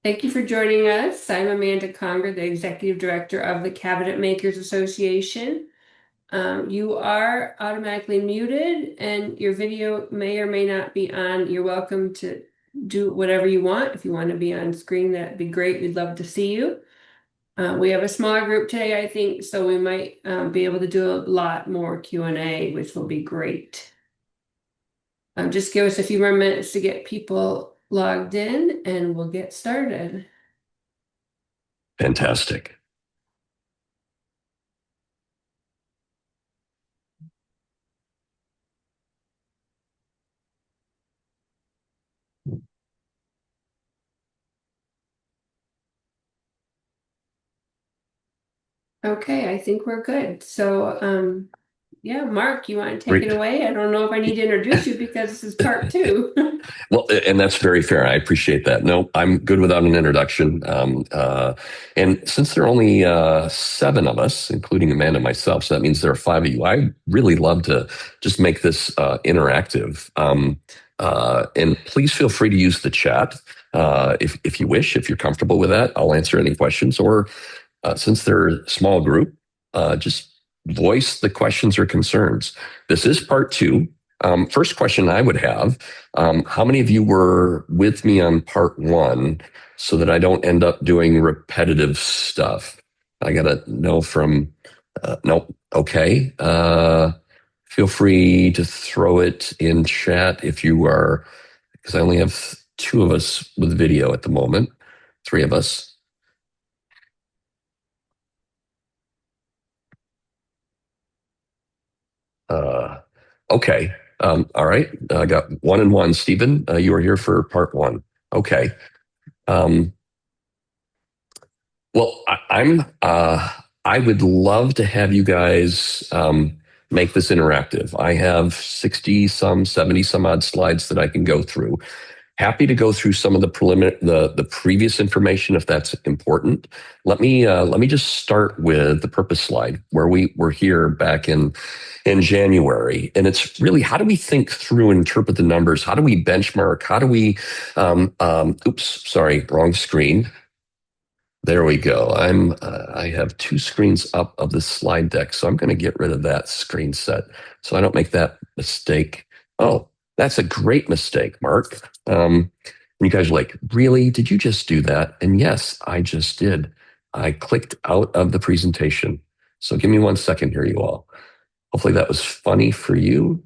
Thank you for joining us. I'm Amanda Conger, the Executive Director of the Cabinet Makers Association. You are automatically muted and your video may or may not be on. You're welcome to do whatever you want. If you want to be on screen, that'd be great. We'd love to see you. We have a smaller group today, I think, so we might be able to do a lot more Q&A, which will be great. Just give us a few more minutes to get people logged in and we'll get started. Fantastic. Okay, I think we're good. So, yeah, Mark, you want to take it Great. away? I don't know if I need to introduce you because this is part two. Well, and that's very fair. I appreciate that. No, I'm good without an introduction. And since there are only seven of us, including Amanda and myself, so that means there are five of you. I really love to just make this interactive. And please feel free to use the chat if you wish, if you're comfortable with that. I'll answer any questions. Or since they're a small group, just voice the questions or concerns. This is part two. First question I would have, how many of you were with me on part one so that I don't end up doing repetitive stuff? I got to know from, no, okay. Feel free to throw it in chat if you are, because I only have two of us with video at the moment, three of us. Okay. All right. I got one and one. Stephen, you were here for part one. Okay. Um, well, I would love to have you guys make this interactive. I have 60 some, 70 some odd slides that I can go through. Happy to go through some of the the previous information if that's important. Let me just start with the purpose slide where we were here back in January, and it's really how do we think through and interpret the numbers? How do we benchmark? How do we? Oops, sorry, wrong screen. There we go. I have two screens up of the slide deck, so I'm going to get rid of that screen set so I don't make that mistake. Oh, that's a great mistake, Mark. You guys are like, really? Did you just do that? And yes, I just did. I clicked out of the presentation. So give me 1 second here, you all. Hopefully that was funny for you.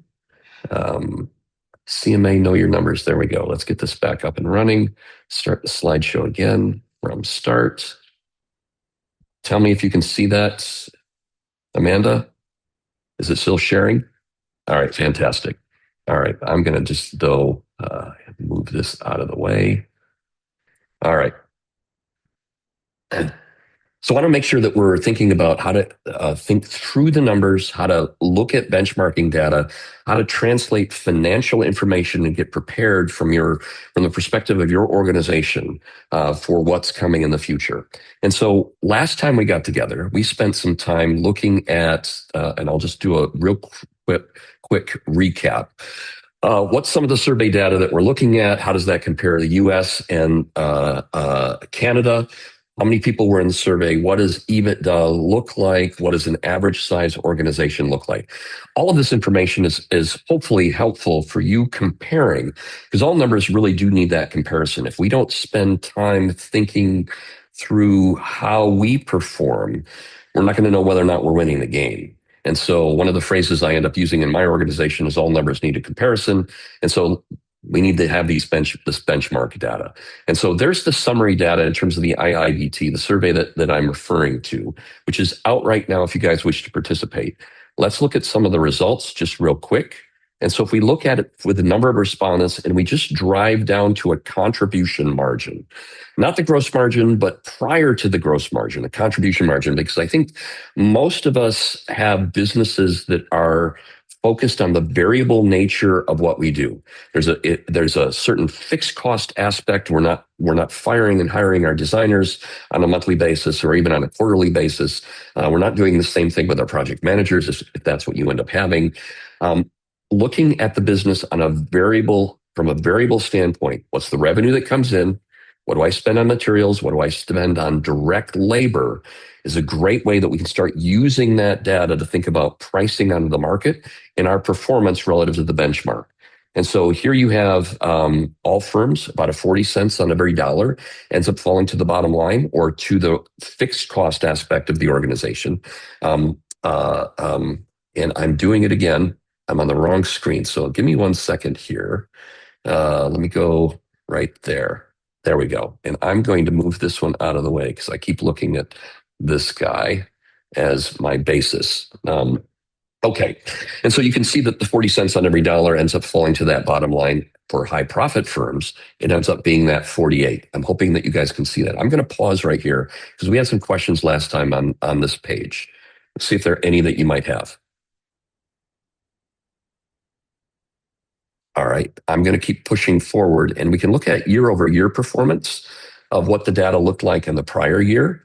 CMA, know your numbers. There we go. Let's get this back up and running. Start the slideshow again from start. Tell me if you can see that. Amanda, is it still sharing? All right, fantastic. All right, I'm going to just, though, move this out of the way. All right. So I want to make sure that we're thinking about how to think through the numbers, how to look at benchmarking data, how to translate financial information and get prepared from the perspective of your organization for what's coming in the future. And so last time we got together, we spent some time looking at, and I'll just do a real quick recap. What's some of the survey data that we're looking at? How does that compare to the U.S. and Canada? How many people were in the survey? What does EBITDA look like? What does an average size organization look like? All of this information is hopefully helpful for you comparing, because all numbers really do need that comparison. If we don't spend time thinking through how we perform, we're not going to know whether or not we're winning the game. And so one of the phrases I end up using in my organization is all numbers need a comparison. And so we need to have this benchmark data. And so there's the summary data in terms of the IIBT, the survey that I'm referring to, which is out right now if you guys wish to participate. Let's look at some of the results just real quick. And so if we look at it with the number of respondents and we just drive down to a contribution margin, not the gross margin, but prior to the gross margin, a contribution margin, because I think most of us have businesses that are focused on the variable nature of what we do. There's a certain fixed cost aspect. We're not firing and hiring our designers on a monthly basis or even on a quarterly basis. We're not doing the same thing with our project managers if that's what you end up having. Looking at the business from a variable standpoint, what's the revenue that comes in? What do I spend on materials? What do I spend on direct labor? Is a great way that we can start using that data to think about pricing on the market and our performance relative to the benchmark. And so here you have all firms, about a 40 cents on every dollar ends up falling to the bottom line or to the fixed cost aspect of the organization. Um, uh, um, and I'm doing it again. I'm on the wrong screen. So give me 1 second here. Let me go right there. There we go. And I'm going to move this one out of the way because I keep looking at this guy as my basis. Okay. And so you can see that the 40 cents on every dollar ends up falling to that bottom line for high profit firms. It ends up being that 48. I'm hoping that you guys can see that. I'm going to pause right here because we had some questions last time on this page. Let's see if there are any that you might have. All right, I'm going to keep pushing forward and we can look at year over year performance of what the data looked like in the prior year.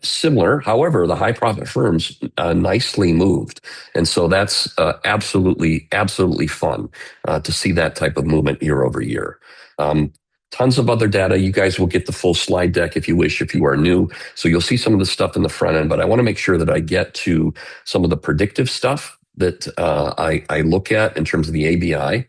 Similar, however, the high profit firms nicely moved. And so that's absolutely fun to see that type of movement year over year. Tons of other data. You guys will get the full slide deck if you wish, if you are new. So you'll see some of the stuff in the front end, but I want to make sure that I get to some of the predictive stuff that I look at in terms of the ABI,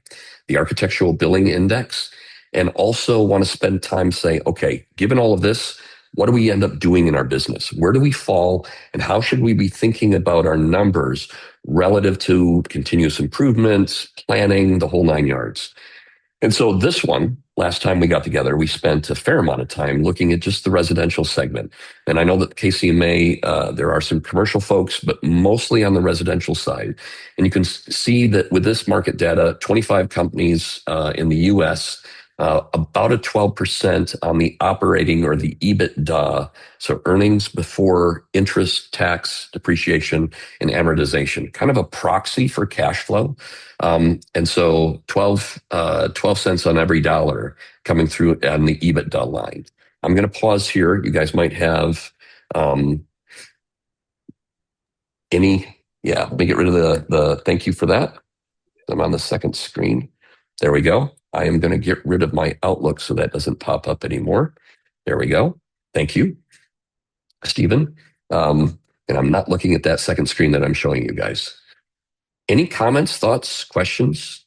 the Architectural Billing Index, and also want to spend time saying, okay, given all of this, what do we end up doing in our business? Where do we fall? And how should we be thinking about our numbers relative to continuous improvement, planning, the whole 9 yards? And so this one, last time we got together, we spent a fair amount of time looking at just the residential segment. And I know that KCMA, there are some commercial folks, but mostly on the residential side. And you can see that with this market data, 25 companies in the US, about a 12% on the operating or the EBITDA, so earnings before interest, tax, depreciation, and amortization, kind of a proxy for cash flow. And so 12 cents on every dollar coming through on the EBITDA line. I'm going to pause here. You guys might have any, yeah, let me get rid of the thank you for that. I'm on the second screen. There we go. I am going to get rid of my Outlook so that doesn't pop up anymore. There we go. Thank you, Stephen. And I'm not looking at that second screen that I'm showing you guys. Any comments, thoughts, questions?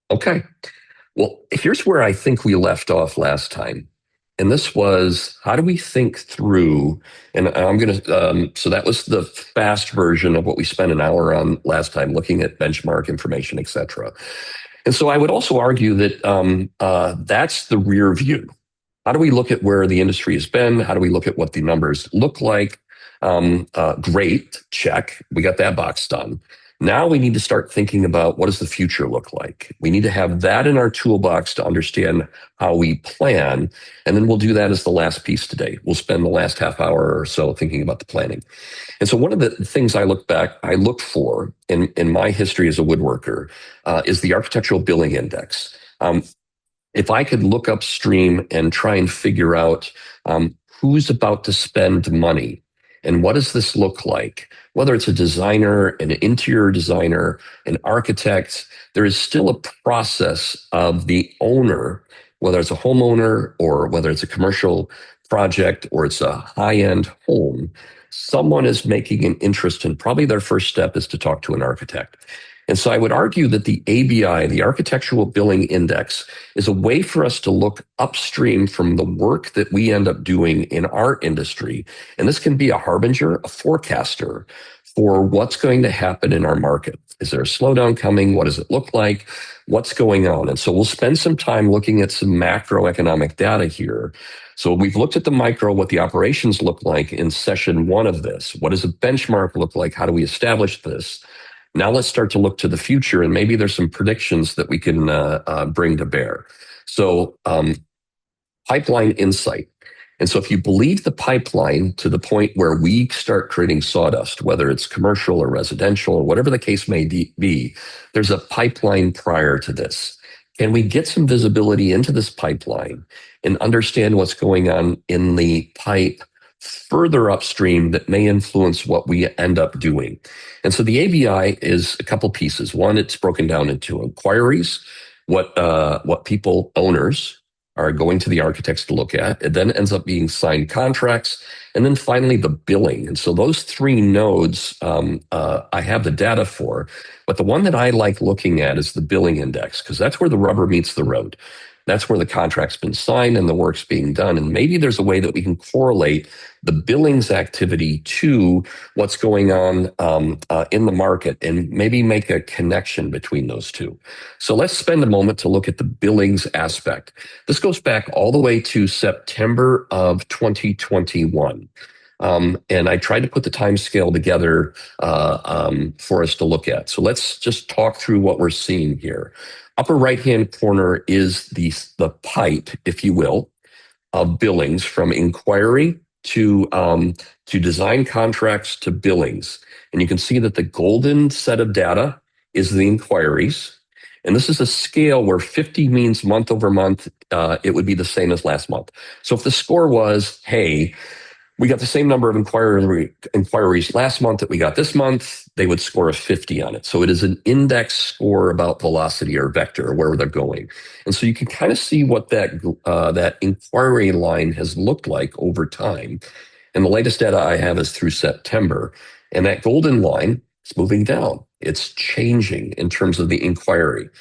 Okay. Well, here's where I think we left off last time. And this was how do we think through? And I'm going to, so that was the fast version of what we spent an hour on last time, looking at benchmark information, et cetera. And so I would also argue that that's the rear view. How do we look at where the industry has been? How do we look at what the numbers look like? Great, check. We got that box done. Now we need to start thinking about what does the future look like? We need to have that in our toolbox to understand how we plan. And then we'll do that as the last piece today. We'll spend the last half hour or so thinking about the planning. And so one of the things I look for in my history as a woodworker is the Architectural Billing Index. If I could look upstream and try and figure out who's about to spend money and what does this look like, whether it's a designer, an interior designer, an architect, there is still a process of the owner, whether it's a homeowner or whether it's a commercial project or it's a high-end home, someone is making an interest and probably their first step is to talk to an architect. And so I would argue that the ABI, the Architectural Billing Index, is a way for us to look upstream from the work that we end up doing in our industry. And this can be a harbinger, a forecaster for what's going to happen in our market. Is there a slowdown coming? What does it look like? What's going on? And so we'll spend some time looking at some macroeconomic data here. So we've looked at the micro, what the operations look like in session one of this. What does a benchmark look like? How do we establish this? Now let's start to look to the future, and maybe there's some predictions that we can bring to bear. So pipeline insight. And so if you believe the pipeline to the point where we start creating sawdust, whether it's commercial or residential or whatever the case may be, there's a pipeline prior to this. Can we get some visibility into this pipeline and understand what's going on in the pipe further upstream that may influence what we end up doing. And so the ABI is a couple pieces. One, it's broken down into inquiries, what people, owners, are going to the architects to look at. It then ends up being signed contracts, and then finally the billing. And so those three nodes I have the data for, but the one that I like looking at is the billing index, because that's where the rubber meets the road. That's where the contract's been signed and the work's being done. And maybe there's a way that we can correlate the billings activity to what's going on in the market and maybe make a connection between those two. So let's spend a moment to look at the billings aspect. This goes back all the way to September of 2021. And I tried to put the time scale together for us to look at. So let's just talk through what we're seeing here. Upper right-hand corner is the pipe, if you will, of billings from inquiry to design contracts to billings. And you can see that the golden set of data is the inquiries. And this is a scale where 50 means month over month. It would be the same as last month. So if the score was, hey, we got the same number of inquiries last month that we got this month, they would score a 50 on it. So it is an index score about velocity or vector, or where they're going. And so you can kind of see what that inquiry line has looked like over time. And the latest data I have is through September. And that golden line is moving down. It's changing in terms of the inquiry.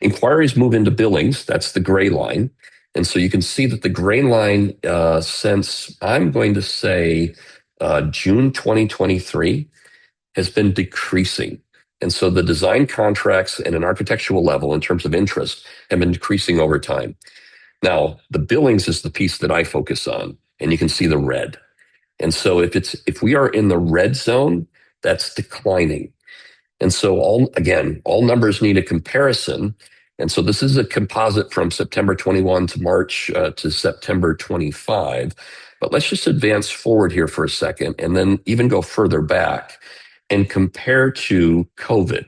Inquiries move into billings. That's the gray line. And so you can see that the gray line, since I'm going to say June 2023, has been decreasing. And so the design contracts at an architectural level in terms of interest have been decreasing over time. Now, the billings is the piece that I focus on, and you can see the red. And so if we are in the red zone, that's declining. And so all numbers need a comparison. And so this is a composite from September 21 to March to September 25. But let's just advance forward here for a second and then even go further back and compare to COVID.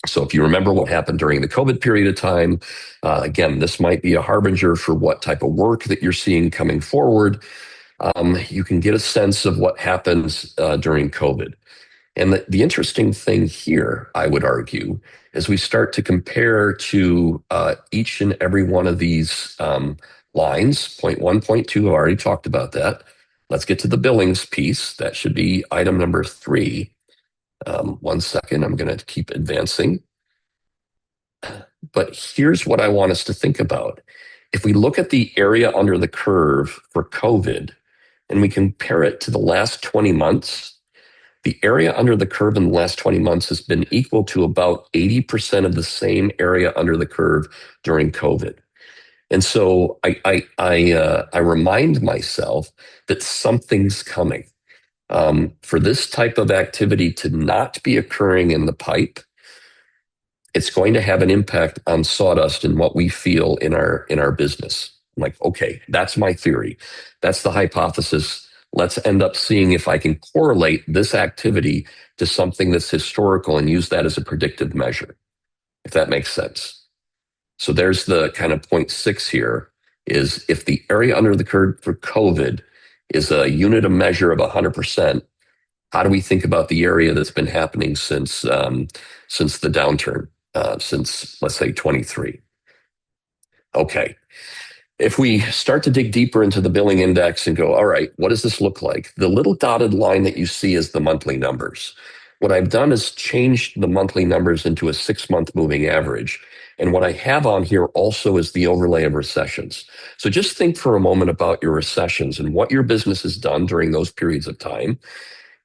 So if you remember what happened during the COVID period of time, again, this might be a harbinger for what type of work that you're seeing coming forward. You can get a sense of what happens during COVID. And the interesting thing here, I would argue, as we start to compare to each and every one of these lines, point one, point two, I've already talked about that. Let's get to the billings piece. That should be item number 3. 1 second, I'm going to keep advancing. But here's what I want us to think about. If we look at the area under the curve for COVID and we compare it to the last 20 months, the area under the curve in the last 20 months has been equal to about 80% of the same area under the curve during COVID. And so I remind myself that something's coming. For this type of activity to not be occurring in the pipe, it's going to have an impact on sawdust and what we feel in our business. I'm like, okay, that's my theory. That's the hypothesis. Let's end up seeing if I can correlate this activity to something that's historical and use that as a predictive measure, if that makes sense. So there's the kind of point 6 here is if the area under the curve for COVID is a unit of measure of 100%, how do we think about the area that's been happening since the downturn, since, let's say, 23? Okay. If we start to dig deeper into the billing index and go, all right, what does this look like? The little dotted line that you see is the monthly numbers. What I've done is changed the monthly numbers into a 6-month moving average. And what I have on here also is the overlay of recessions. So just think for a moment about your recessions and what your business has done during those periods of time,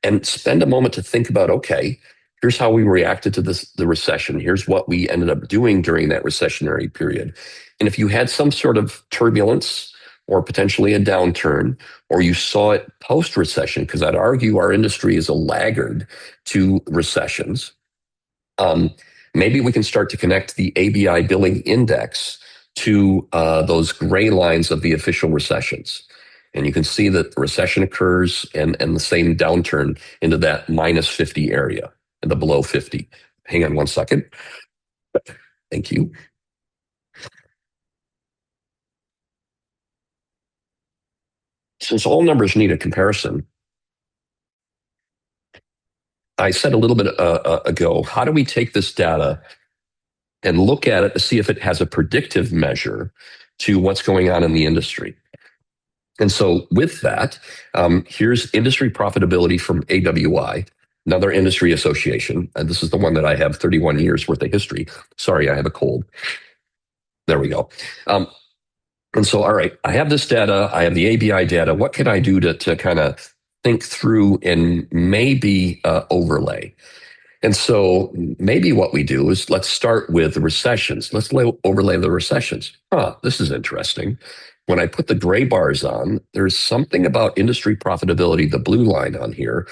and spend a moment to think about, okay, here's how we reacted to the recession. Here's what we ended up doing during that recessionary period. And if you had some sort of turbulence or potentially a downturn, or you saw it post-recession, because I'd argue our industry is a laggard to recessions, maybe we can start to connect the ABI billing index to those gray lines of the official recessions. And you can see that the recession occurs and the same downturn into that minus 50 area and the below 50. Hang on 1 second. Thank you. since all numbers need a comparison, I said a little bit ago, how do we take this data and look at it to see if it has a predictive measure to what's going on in the industry? And so with that, here's industry profitability from AWI, another industry association. And this is the one that I have 31 years worth of history. Sorry, I have a cold. There we go. And so, all right, I have this data. I have the ABI data. What can I do to kind of think through and maybe overlay? And so maybe what we do is let's start with the recessions. Let's overlay the recessions. This is interesting. When I put the gray bars on, there's something about industry profitability, the blue line on here,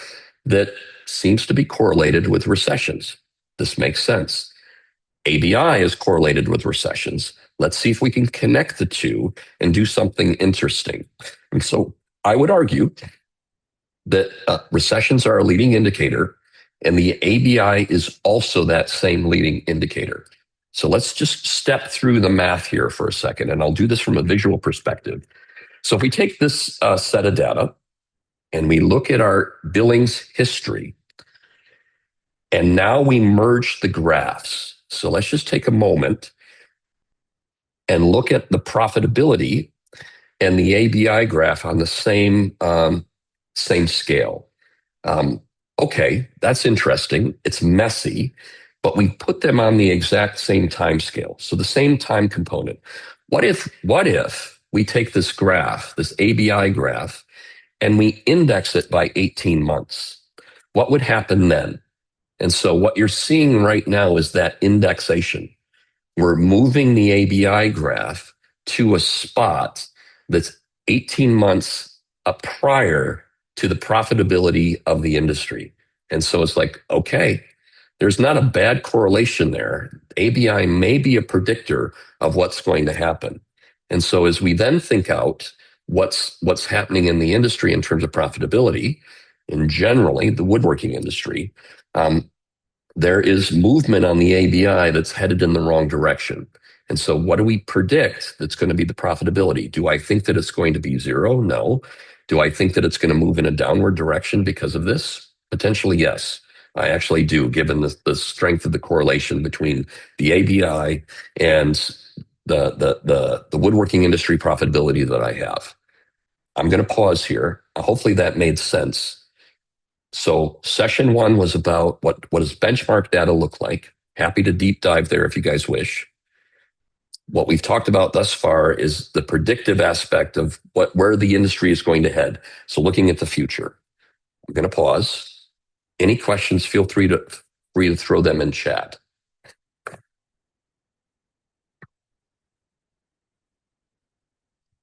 that seems to be correlated with recessions. This makes sense. ABI is correlated with recessions. Let's see if we can connect the two and do something interesting. And so I would argue that recessions are a leading indicator, and the ABI is also that same leading indicator. So let's just step through the math here for a second, and I'll do this from a visual perspective. So if we take this set of data and we look at our billings history, and now we merge the graphs. So let's just take a moment and look at the profitability and the ABI graph on the same scale. Okay, that's interesting. It's messy, but we put them on the exact same time scale. So the same time component. What if we take this graph, this ABI graph, and we index it by 18 months? What would happen then? And so what you're seeing right now is that indexation. We're moving the ABI graph to a spot that's 18 months prior to the profitability of the industry. And so it's like, okay, there's not a bad correlation there. ABI may be a predictor of what's going to happen. And so as we then think out what's happening in the industry in terms of profitability, in generally the woodworking industry, there is movement on the ABI that's headed in the wrong direction. And so what do we predict that's going to be the profitability? Do I think that it's going to be zero? No. Do I think that it's going to move in a downward direction because of this? Potentially, yes. I actually do, given the strength of the correlation between the ABI and the woodworking industry profitability that I have. I'm going to pause here. Hopefully that made sense. So session one was about what does benchmark data look like? Happy to deep dive there if you guys wish. What we've talked about thus far is the predictive aspect of where the industry is going to head. So looking at the future. I'm going to pause. Any questions, feel free to throw them in chat.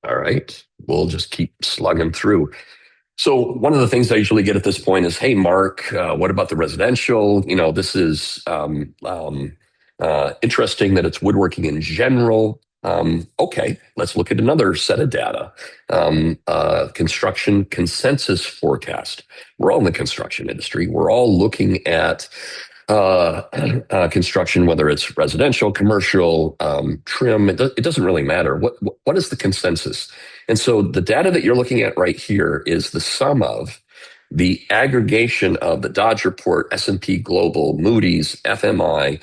All right. We'll just keep slugging through. So one of the things I usually get at this point is, "Hey, Mark, what about the residential? You know, this is interesting that it's woodworking in general." Okay, let's look at another set of data. Construction consensus forecast. We're all in the construction industry. We're all looking at construction, whether it's residential, commercial, trim. It doesn't really matter. What is the consensus? And so the data that you're looking at right here is the sum of the aggregation of the Dodge Report, S&P Global, Moody's, FMI,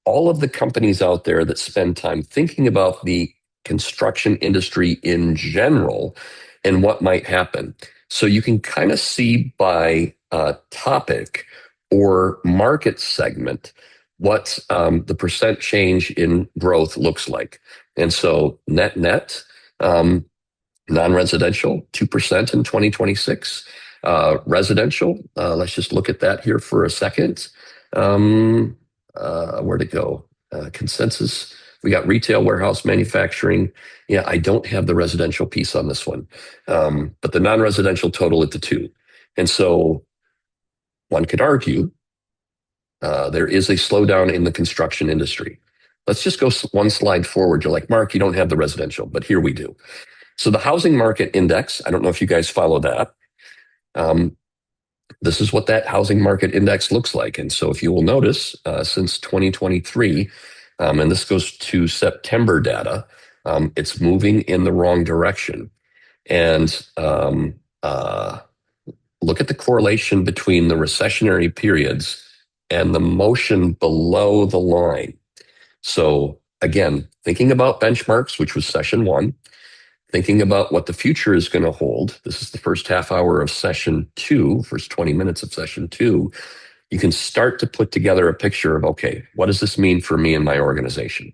all of the companies out there that spend time thinking about the construction industry in general and what might happen. So you can kind of see by topic or market segment what the percent change in growth looks like. And so net, non-residential, 2% in 2026. Residential, let's just look at that here for a second. Where'd it go? Consensus. We got retail, warehouse, manufacturing. Yeah, I don't have the residential piece on this one. But the non-residential total at the 2. And so one could argue there is a slowdown in the construction industry. Let's just go one slide forward. You're like, "Mark, you don't have the residential," but here we do. So the housing market index, I don't know if you guys follow that. This is what that housing market index looks like. And so if you will notice, since 2023, and this goes to September data, it's moving in the wrong direction. and look at the correlation between the recessionary periods and the motion below the line. So again, thinking about benchmarks, which was session one, thinking about what the future is going to hold. This is the first half hour of session two, first 20 minutes of session two. You can start to put together a picture of, okay, what does this mean for me and my organization?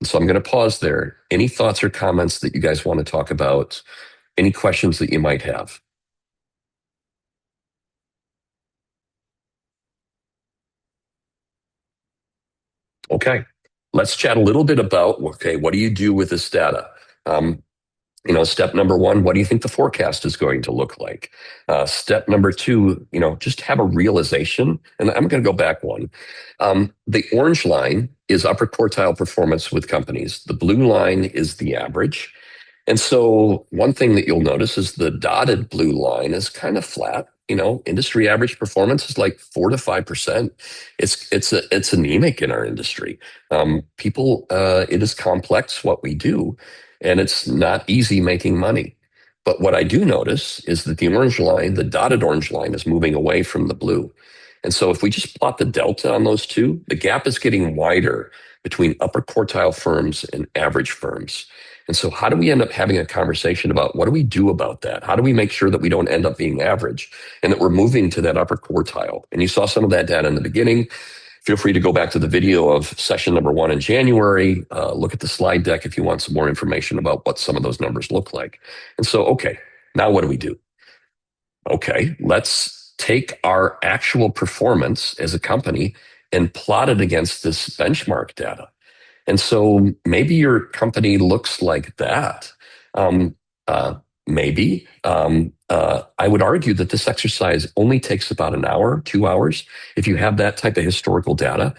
So I'm going to pause there. Any thoughts or comments that you guys want to talk about? Any questions that you might have? Okay, let's chat a little bit about, okay, what do you do with this data? Um, step number one, what do you think the forecast is going to look like? Step number two, just have a realization. And I'm going to go back one. The orange line is upper quartile performance with companies. The blue line is the average. And so one thing that you'll notice is the dotted blue line is kind of flat. Industry average performance is like 4 to 5%. It's anemic in our industry. It is complex what we do, and it's not easy making money. But what I do notice is that the dotted orange line, is moving away from the blue. And so if we just plot the delta on those two, the gap is getting wider between upper quartile firms and average firms. And so how do we end up having a conversation about what do we do about that? How do we make sure that we don't end up being average and that we're moving to that upper quartile? And you saw some of that data in the beginning. Feel free to go back to the video of session number one in January. Look at the slide deck if you want some more information about what some of those numbers look like. And so, okay, now what do we do? Okay, let's take our actual performance as a company and plot it against this benchmark data. And so maybe your company looks like that. Um, uh, maybe. I would argue that this exercise only takes about an hour, 2 hours, if you have that type of historical data.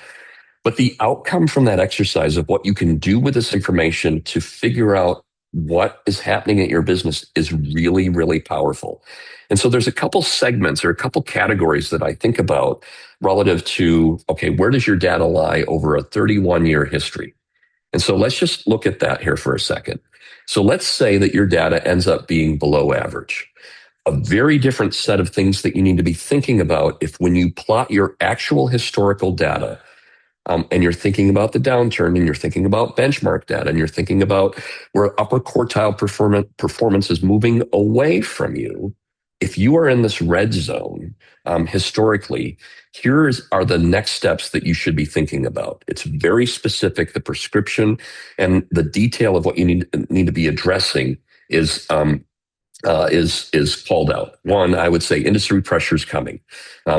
But the outcome from that exercise of what you can do with this information to figure out what is happening at your business is really, really powerful. And so there's a couple segments or a couple categories that I think about relative to, okay, where does your data lie over a 31-year history? And so let's just look at that here for a second. So let's say that your data ends up being below average. A very different set of things that you need to be thinking about if when you plot your actual historical data, and you're thinking about the downturn and you're thinking about benchmark data and you're thinking about where upper quartile performance is moving away from you. If you are in this red zone, historically, are the next steps that you should be thinking about. It's very specific. The prescription and the detail of what you need to be addressing is called out. One, I would say industry pressure is coming. A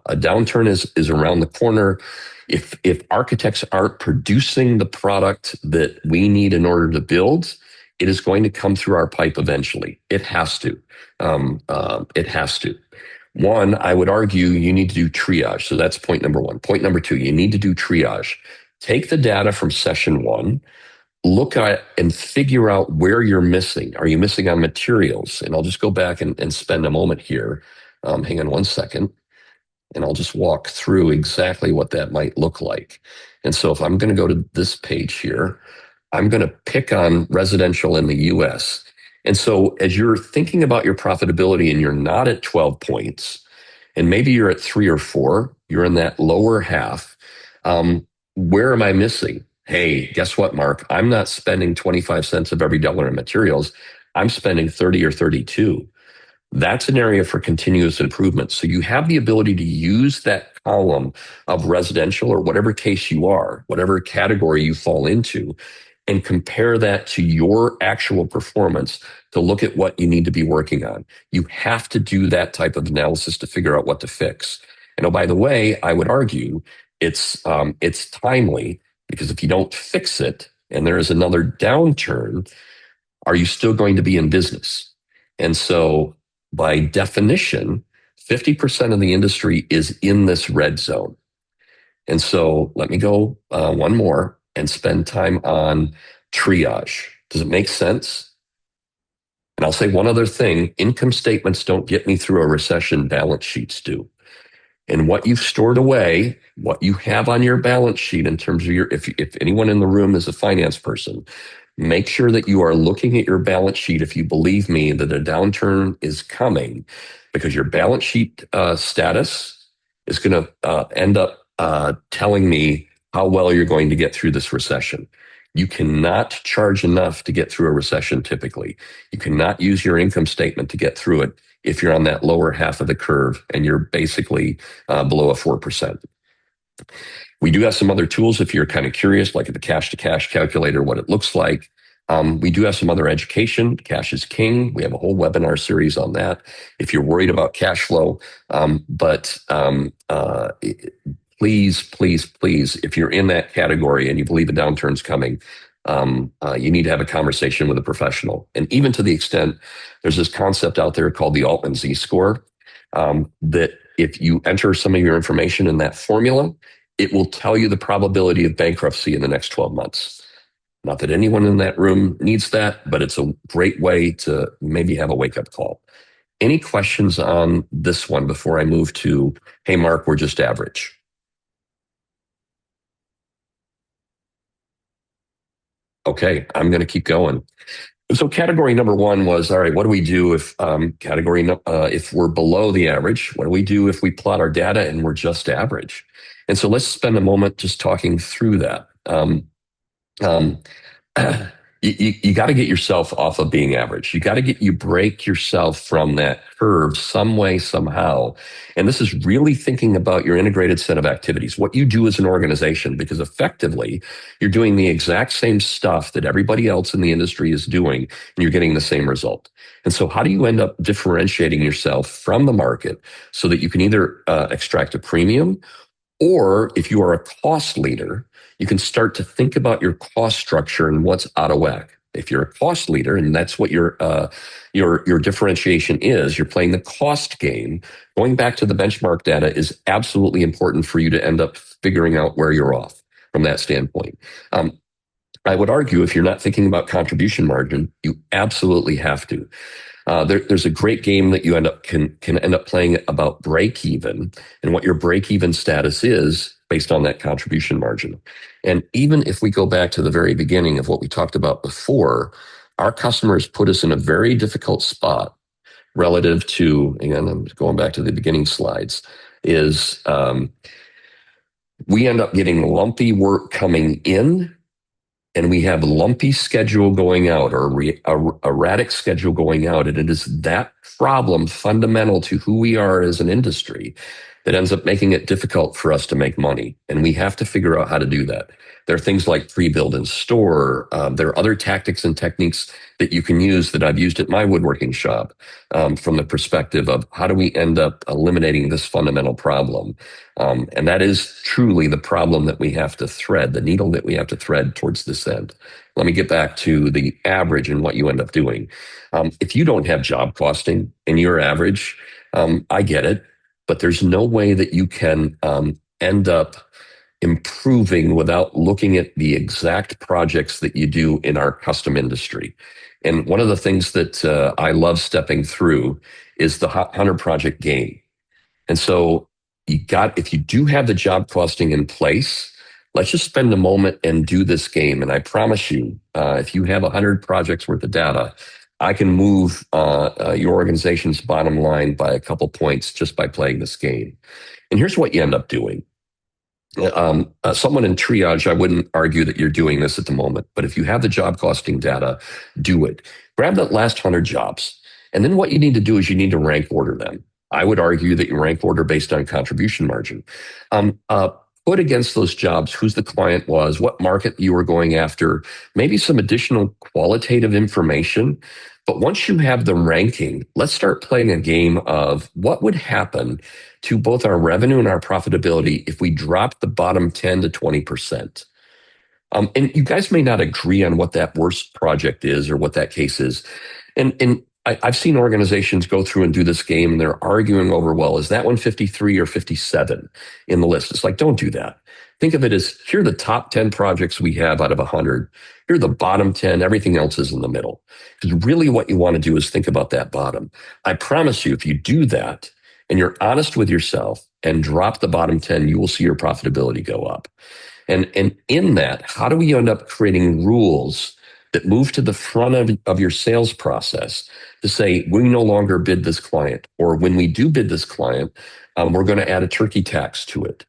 downturn is around the corner. If architects aren't producing the product that we need in order to build, it is going to come through our pipe eventually. It has to. It has to. One, I would argue you need to do triage. So that's point number one. Point number two, you need to do triage. Take the data from session one, look at and figure out where you're missing. Are you missing on materials? And I'll just go back and spend a moment here. Hang on one second. And I'll just walk through exactly what that might look like. And so if I'm going to go to this page here, I'm going to pick on residential in the US. And so as you're thinking about your profitability and you're not at 12 points, and maybe you're at 3 or 4, you're in that lower half. Where am I missing? Hey, guess what, Mark? I'm not spending 25 cents of every dollar in materials. I'm spending 30 or 32. That's an area for continuous improvement. So you have the ability to use that column of residential or whatever case you are, whatever category you fall into, and compare that to your actual performance to look at what you need to be working on. You have to do that type of analysis to figure out what to fix. And oh, by the way, I would argue it's timely because if you don't fix it and there is another downturn, are you still going to be in business? And so by definition, 50% of the industry is in this red zone. And so let me go one more and spend time on triage. Does it make sense? And I'll say one other thing. Income statements don't get me through a recession, balance sheets do. And what you've stored away, what you have on your balance sheet in terms of if anyone in the room is a finance person, Make sure that you are looking at your balance sheet if you believe me that a downturn is coming, because your balance sheet status is going to end up telling me how well you're going to get through this recession. You cannot charge enough to get through a recession typically. You cannot use your income statement to get through it if you're on that lower half of the curve and you're basically below a 4%. We do have some other tools if you're kind of curious, like the cash to cash calculator, what it looks like. We do have some other education. Cash is king. We have a whole webinar series on that if you're worried about cash flow. Please, please, please, if you're in that category and you believe a downturn's coming, you need to have a conversation with a professional. And even to the extent, there's this concept out there called the Altman Z-score, that if you enter some of your information in that formula, it will tell you the probability of bankruptcy in the next 12 months. Not that anyone in that room needs that, but it's a great way to maybe have a wake-up call. Any questions on this one before I move to, hey, Mark, we're just average? Okay, I'm going to keep going. So category number one was, all right, what do we do if if we're below the average? What do we do if we plot our data and we're just average? And so let's spend a moment just talking through that. Um, you got to get yourself off of being average. You break yourself from that curve some way, somehow. And this is really thinking about your integrated set of activities, what you do as an organization, because effectively you're doing the exact same stuff that everybody else in the industry is doing, and you're getting the same result. And so how do you end up differentiating yourself from the market so that you can either extract a premium, or if you are a cost leader, you can start to think about your cost structure and what's out of whack. If you're a cost leader, and that's what your differentiation is, you're playing the cost game. Going back to the benchmark data is absolutely important for you to end up figuring out where you're off from that standpoint. I would argue if you're not thinking about contribution margin, you absolutely have to. There's a great game that you can end up playing about break even and what your break even status is based on that contribution margin. And even if we go back to the very beginning of what we talked about before, our customers put us in a very difficult spot relative to, again, I'm going back to the beginning slides, is we end up getting lumpy work coming in, and we have lumpy schedule going out, or erratic schedule going out. And it is that problem fundamental to who we are as an industry that ends up making it difficult for us to make money. And we have to figure out how to do that. There are things like pre-build and store. There are other tactics and techniques that you can use that I've used at my woodworking shop, from the perspective of how do we end up eliminating this fundamental problem. And that is truly the problem that we have to thread, the needle that we have to thread towards this end. Let me get back to the average and what you end up doing. If you don't have job costing and you're average, I get it, but there's no way that you can end up improving without looking at the exact projects that you do in our custom industry. And one of the things that I love stepping through is the 100 project game. And so if you do have the job costing in place, let's just spend a moment and do this game. And I promise you, if you have 100 projects worth of data, I can move your organization's bottom line by a couple points just by playing this game. And here's what you end up doing. Someone in triage, I wouldn't argue that you're doing this at the moment, but if you have the job costing data, do it. Grab that last 100 jobs. And then what you need to do is you need to rank order them. I would argue that you rank order based on contribution margin. Put against those jobs who's the client was, what market you were going after, maybe some additional qualitative information. But once you have the ranking, let's start playing a game of what would happen to both our revenue and our profitability if we drop the bottom 10 to 20%. And you guys may not agree on what that worst project is or what that case is. And I've seen organizations go through and do this game, and they're arguing over, well, is that one 53 or 57 in the list? It's like, don't do that. Think of it as, here are the top 10 projects we have out of 100. Here are the bottom 10. Everything else is in the middle. Because really what you want to do is think about that bottom. I promise you, if you do that and you're honest with yourself and drop the bottom 10, you will see your profitability go up. And in that, how do we end up creating rules that move to the front of your sales process to say, we no longer bid this client, or when we do bid this client, we're going to add a turkey tax to it.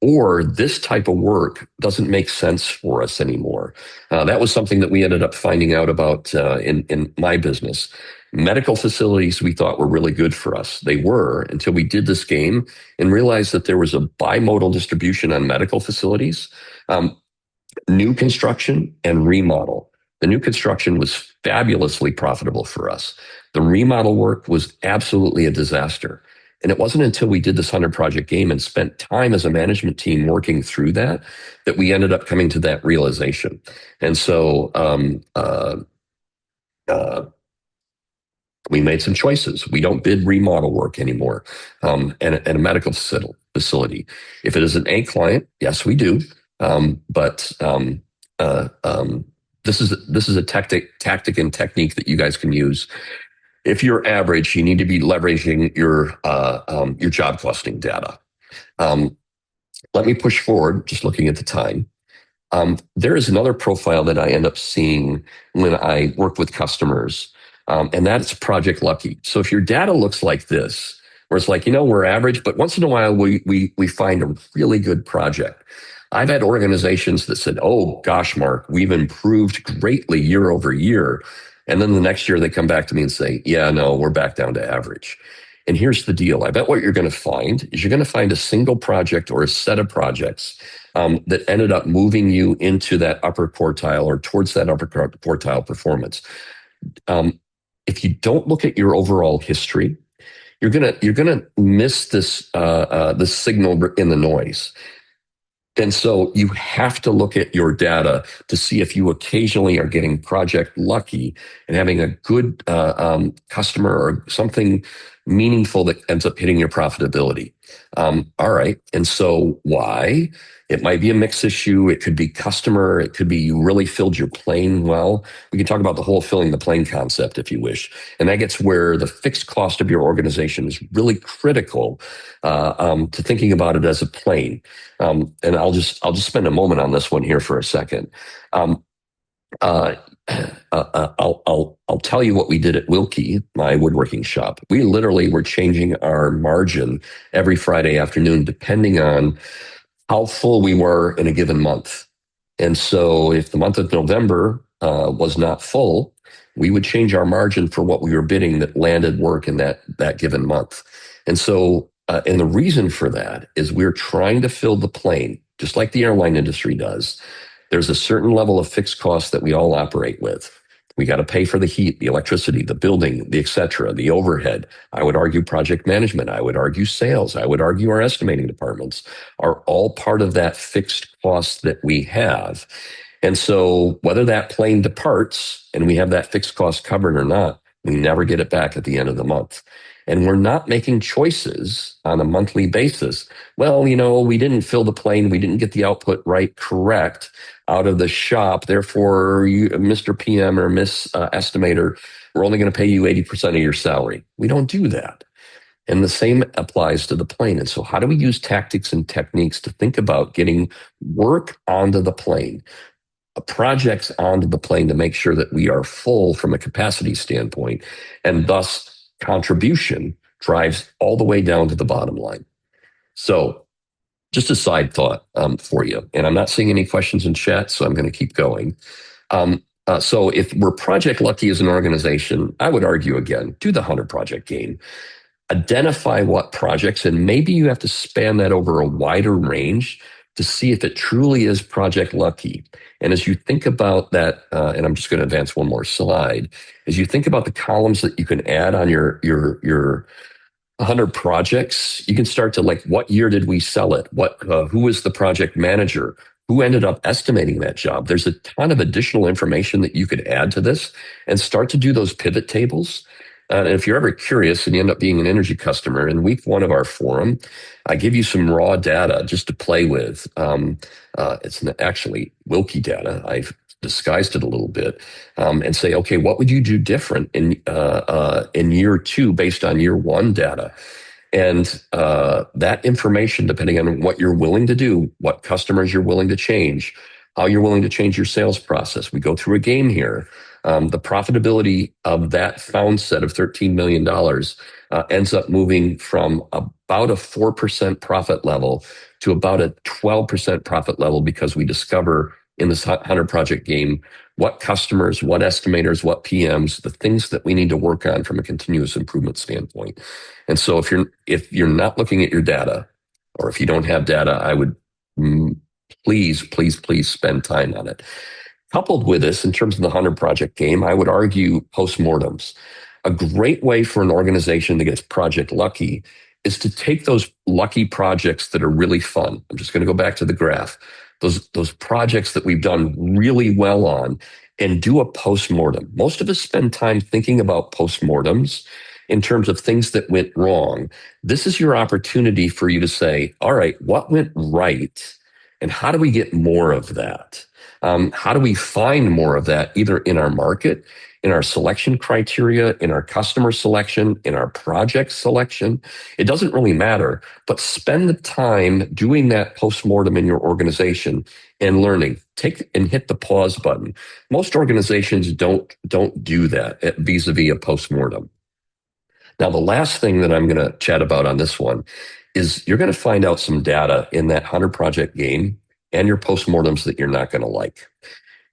Or this type of work doesn't make sense for us anymore. That was something that we ended up finding out about in my business. Medical facilities we thought were really good for us. They were until we did this game and realized that there was a bimodal distribution on medical facilities. Um, New construction and remodel. The new construction was fabulously profitable for us. The remodel work was absolutely a disaster. And it wasn't until we did this 100 project game and spent time as a management team working through that that we ended up coming to that realization. And so uh, we made some choices. We don't bid remodel work anymore at a medical facility. If it is an A client, yes, we do. But uh, um, this is a tactic and technique that you guys can use. If you're average, you need to be leveraging your job costing data. Um, Let me push forward, just looking at the time. There is another profile that I end up seeing when I work with customers, and that's Project Lucky. So if your data looks like this, where it's like, we're average, but once in a while we find a really good project. I've had organizations that said, "Oh gosh, Mark, we've improved greatly year over year," and then the next year they come back to me and say, "Yeah, no, we're back down to average." And here's the deal. I bet what you're going to find is you're going to find a single project or a set of projects that ended up moving you into that upper quartile or towards that upper quartile performance. Um, if you don't look at your overall history, you're gonna miss this signal in the noise. And so you have to look at your data to see if you occasionally are getting project lucky and having a good customer or something meaningful that ends up hitting your profitability. All right. And so why? It might be a mix issue. It could be customer. It could be you really filled your plane well. We can talk about the whole filling the plane concept if you wish. And that gets where the fixed cost of your organization is really critical to thinking about it as a plane. And I'll just spend a moment on this one here for a second. Um, uh, I'll tell you what we did at Wilkie, my woodworking shop. We literally were changing our margin every Friday afternoon, depending on how full we were in a given month. And so if the month of November was not full, we would change our margin for what we were bidding that landed work in that given month. And so, and the reason for that is we're trying to fill the plane, just like the airline industry does. There's a certain level of fixed costs that we all operate with. We got to pay for the heat, the electricity, the building, the et cetera, the overhead. I would argue project management. I would argue sales. I would argue our estimating departments are all part of that fixed cost that we have. And so whether that plane departs and we have that fixed cost covered or not, we never get it back at the end of the month. And we're not making choices on a monthly basis. Well, we didn't fill the plane. We didn't get the output right, correct out of the shop. Therefore, you, Mr. PM or Miss Estimator, we're only going to pay you 80% of your salary. We don't do that. And the same applies to the plane. And so how do we use tactics and techniques to think about getting work onto the plane, projects onto the plane to make sure that we are full from a capacity standpoint, and thus contribution drives all the way down to the bottom line. So just a side thought for you. And I'm not seeing any questions in chat, so I'm going to keep going. So if we're project lucky as an organization, I would argue again, do the 100 project game. Identify what projects, and maybe you have to span that over a wider range to see if it truly is project lucky. And as you think about that, and I'm just going to advance one more slide, as you think about the columns that you can add on your 100 projects, you can start to like, what year did we sell it? Who was the project manager? Who ended up estimating that job? There's a ton of additional information that you could add to this and start to do those pivot tables. And if you're ever curious and you end up being an energy customer, in week one of our forum, I give you some raw data just to play with. It's actually Wilkie data. I've disguised it a little bit and say, okay, what would you do different in year two based on year one data? And that information, depending on what you're willing to do, what customers you're willing to change, how you're willing to change your sales process. We go through a game here. The profitability of that found set of $13 million ends up moving from about a 4% profit level to about a 12% profit level because we discover in this 100 project game what customers, what estimators, what PMs, the things that we need to work on from a continuous improvement standpoint. And so if you're not looking at your data, or if you don't have data, I would please spend time on it. Coupled with this, in terms of the 100 project game, I would argue postmortems. A great way for an organization that gets project lucky is to take those lucky projects that are really fun. I'm just going to go back to the graph. Those projects that we've done really well on and do a postmortem. Most of us spend time thinking about postmortems in terms of things that went wrong. This is your opportunity for you to say, all right, what went right? And how do we get more of that? How do we find more of that either in our market, in our selection criteria, in our customer selection, in our project selection? It doesn't really matter, but spend the time doing that postmortem in your organization and learning. Take and hit the pause button. Most organizations don't do that vis-a-vis a postmortem. Now, the last thing that I'm going to chat about on this one is you're going to find out some data in that 100 project game and your postmortems that you're not going to like.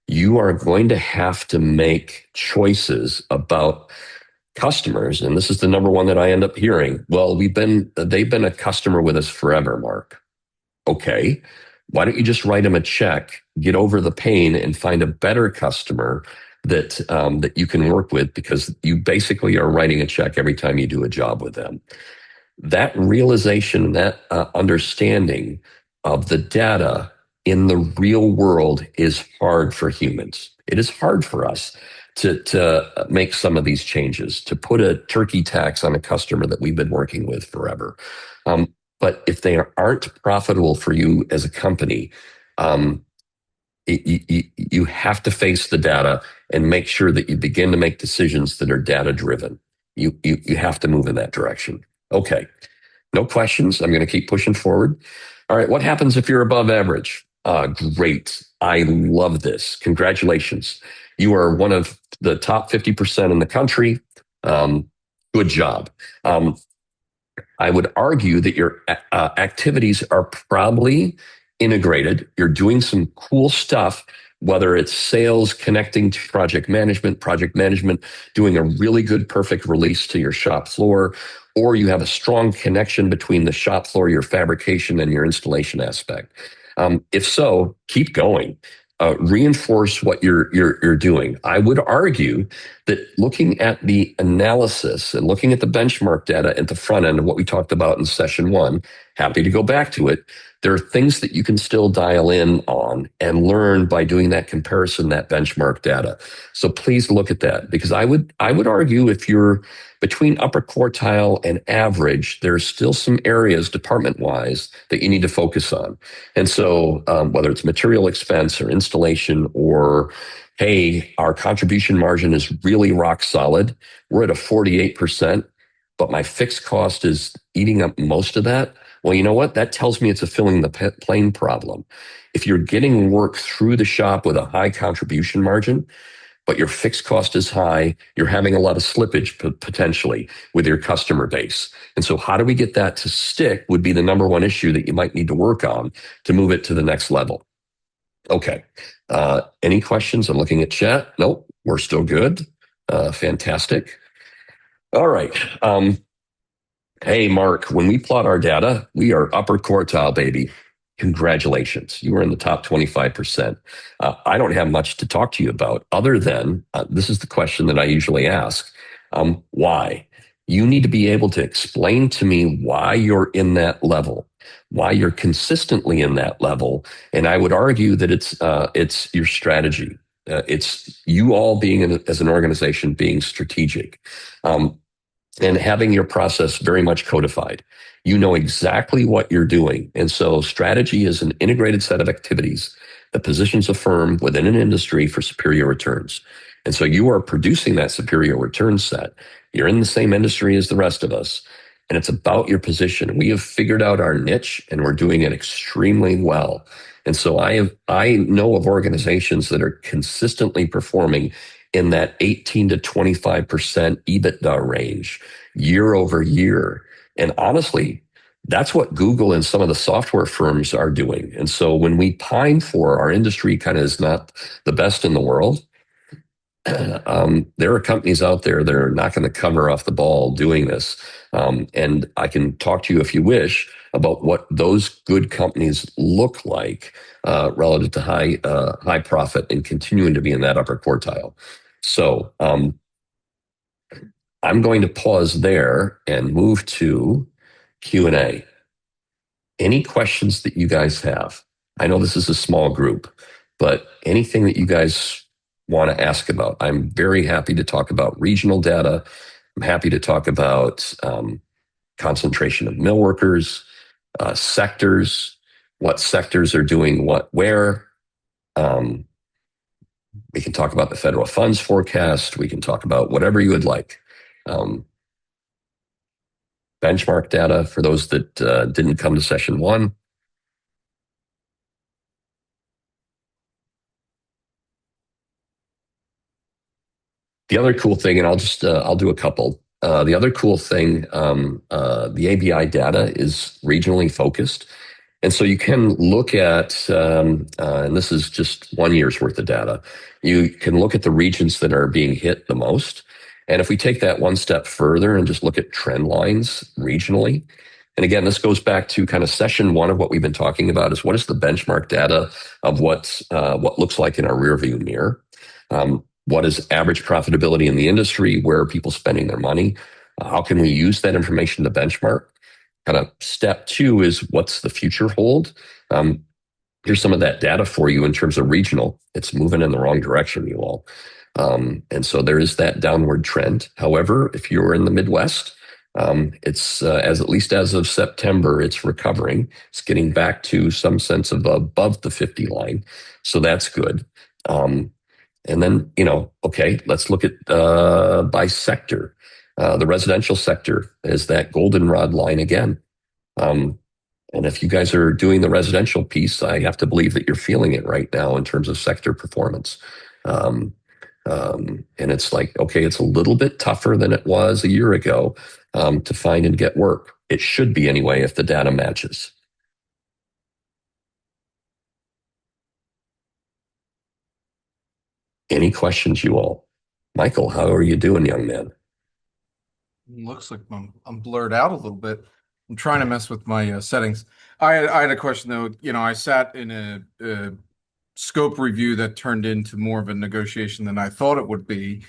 You are going to have to make choices about customers. And this is the number one that I end up hearing. Well, they've been a customer with us forever, Mark. Okay. Why don't you just write them a check, get over the pain and find a better customer that you can work with, because you basically are writing a check every time you do a job with them. That realization, that understanding of the data in the real world is hard for humans. It is hard for us to make some of these changes, to put a turkey tax on a customer that we've been working with forever. But if they aren't profitable for you as a company, you have to face the data and make sure that you begin to make decisions that are data driven. You have to move in that direction. Okay, no questions. I'm going to keep pushing forward. All right, what happens if you're above average? Great. I love this. Congratulations. You are one of the top 50% in the country. Good job. I would argue that your activities are probably integrated. You're doing some cool stuff, whether it's sales, connecting to project management, doing a really good, perfect release to your shop floor, or you have a strong connection between the shop floor, your fabrication, and your installation aspect. If so, keep going. Reinforce what you're doing. I would argue that looking at the analysis and looking at the benchmark data at the front end of what we talked about in session one, happy to go back to it. There are things that you can still dial in on and learn by doing that comparison, that benchmark data. So please look at that, because I would argue if you're between upper quartile and average, there's still some areas department wise that you need to focus on. And so whether it's material expense or installation, or hey, our contribution margin is really rock solid. We're at a 48%, but my fixed cost is eating up most of that. Well, you know what? That tells me it's a filling the plane problem. If you're getting work through the shop with a high contribution margin, but your fixed cost is high, you're having a lot of slippage potentially with your customer base. And so how do we get that to stick would be the number one issue that you might need to work on to move it to the next level. Okay. Any questions? I'm looking at chat. Nope, we're still good. Fantastic. All right. Hey, Mark, when we plot our data, we are upper quartile, baby. Congratulations. You are in the top 25%. I don't have much to talk to you about other than this is the question that I usually ask. Why? You need to be able to explain to me why you're in that level, why you're consistently in that level. And I would argue that it's your strategy. It's you all being as an organization being strategic. And having your process very much codified. You know exactly what you're doing. And so strategy is an integrated set of activities that positions a firm within an industry for superior returns. And so you are producing that superior return set. You're in the same industry as the rest of us. and it's about your position. We have figured out our niche and we're doing it extremely well. And so I know of organizations that are consistently performing in that 18 to 25% EBITDA range year over year. And honestly, that's what Google and some of the software firms are doing. And so when we pine for our industry kind of is not the best in the world, there are companies out there that are knocking the cover off the ball doing this. And I can talk to you if you wish about what those good companies look like relative to high profit and continuing to be in that upper quartile. So I'm going to pause there and move to Q&A. Any questions that you guys have? I know this is a small group, but anything that you guys want to ask about, I'm very happy to talk about regional data. I'm happy to talk about concentration of mill workers, sectors, what sectors are doing what where. Um, we can talk about the federal funds forecast. We can talk about whatever you would like. Um, benchmark data for those that didn't come to session one. The other cool thing, and I'll do a couple. The other cool thing, the ABI data is regionally focused. And so you can look at, and this is just 1 year's worth of data, you can look at the regions that are being hit the most. And if we take that one step further and just look at trend lines regionally, and again, this goes back to kind of session one of what we've been talking about is what is the benchmark data of what looks like in our rearview mirror? What is average profitability in the industry? Where are people spending their money? How can we use that information to benchmark? Kind of step two is what's the future hold? Here's some of that data for you in terms of regional. It's moving in the wrong direction, you all. And so there is that downward trend. However, if you're in the Midwest, it's as at least as of September, it's recovering. It's getting back to some sense of above the 50 line. So that's good. And then, okay, let's look at by sector. The residential sector is that goldenrod line again. And if you guys are doing the residential piece, I have to believe that you're feeling it right now in terms of sector performance. And it's like, okay, it's a little bit tougher than it was a year ago to find and get work. It should be anyway if the data matches. Any questions, you all? Michael, how are you doing, young man? Looks like I'm blurred out a little bit. I'm trying to mess with my settings. I had a question though. I sat in a scope review that turned into more of a negotiation than I thought it would be.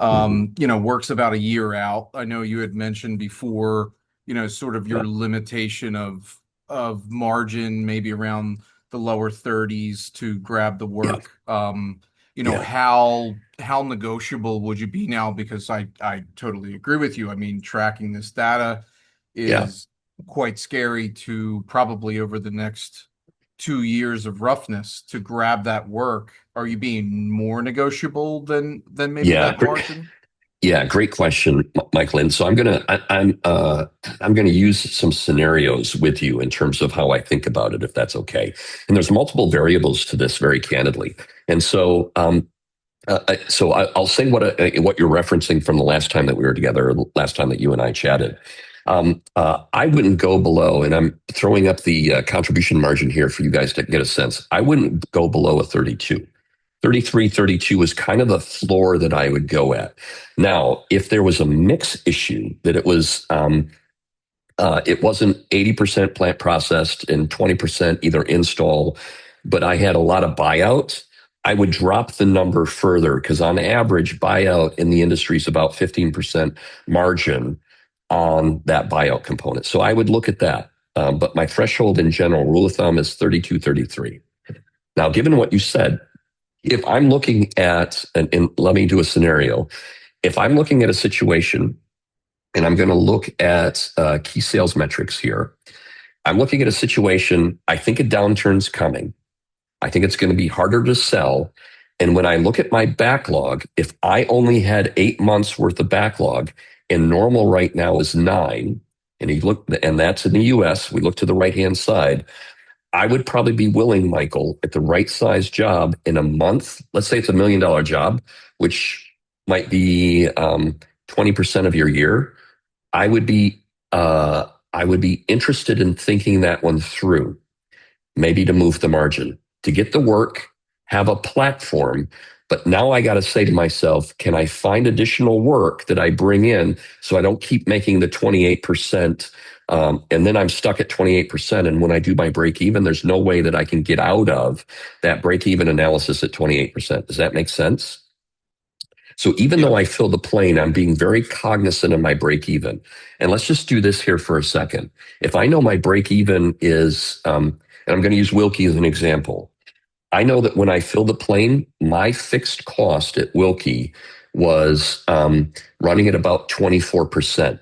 Mhm. Works about a year out. I know you had mentioned before, sort of Yeah, your limitation of margin, maybe around the lower 30s to grab the yeah, work. yeah, How negotiable would you be now? Because I totally agree with you. I mean, tracking this data yeah. is quite scary to probably over the next 2 years of roughness to grab that work. Are you being more negotiable than maybe Yeah, that margin? great question, Michael. And so I'm gonna use some scenarios with you in terms of how I think about it, if that's okay. And there's multiple variables to this, very candidly. And so I'll say what you're referencing from the last time that we were together, or the last time that you and I chatted. I wouldn't go below, and I'm throwing up the contribution margin here for you guys to get a sense. I wouldn't go below a 32. 33, 32 is kind of the floor that I would go at. Now, if there was a mix issue that it wasn't 80% plant processed and 20% either install, but I had a lot of buyout, I would drop the number further because on average, buyout in the industry is about 15% margin on that buyout component. So I would look at that. But my threshold in general, rule of thumb is 32, 33. Now, given what you said, if I'm looking at, and let me do a scenario. If I'm looking at a situation and I'm going to look at key sales metrics here, I'm looking at a situation, I think a downturn's coming. I think it's going to be harder to sell. And when I look at my backlog, if I only had 8 months worth of backlog and normal right now is 9, and you look, and that's in the US, we look to the right-hand side, I would probably be willing, Michael, at the right size job in a month, let's say it's $1 million job, which might be 20% of your year. I would be I would be interested in thinking that one through, maybe to move the margin, to get the work, have a platform. But now I got to say to myself, can I find additional work that I bring in so I don't keep making the 28%? And then I'm stuck at 28%. And when I do my break even, there's no way that I can get out of that break even analysis at 28%. Does that make sense? So even though Yeah. I fill the plane, I'm being very cognizant of my break even. And let's just do this here for a second. If I know my break even is, and I'm going to use Wilkie as an example. I know that when I fill the plane, my fixed cost at Wilkie was running at about 24%. Does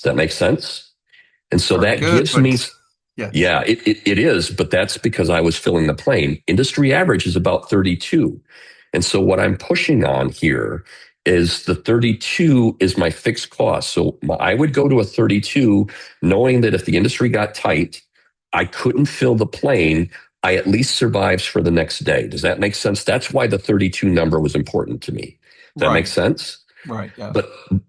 that make sense? And so Very that good, gives me, but yes. yeah, it is, but that's because I was filling the plane. Industry average is about 32. And so what I'm pushing on here is the 32 is my fixed cost. So I would go to a 32 knowing that if the industry got tight, I couldn't fill the plane. I at least survives for the next day. Does that make sense? That's why the 32 number was important to me. Does that make Right. sense? Right. Yes.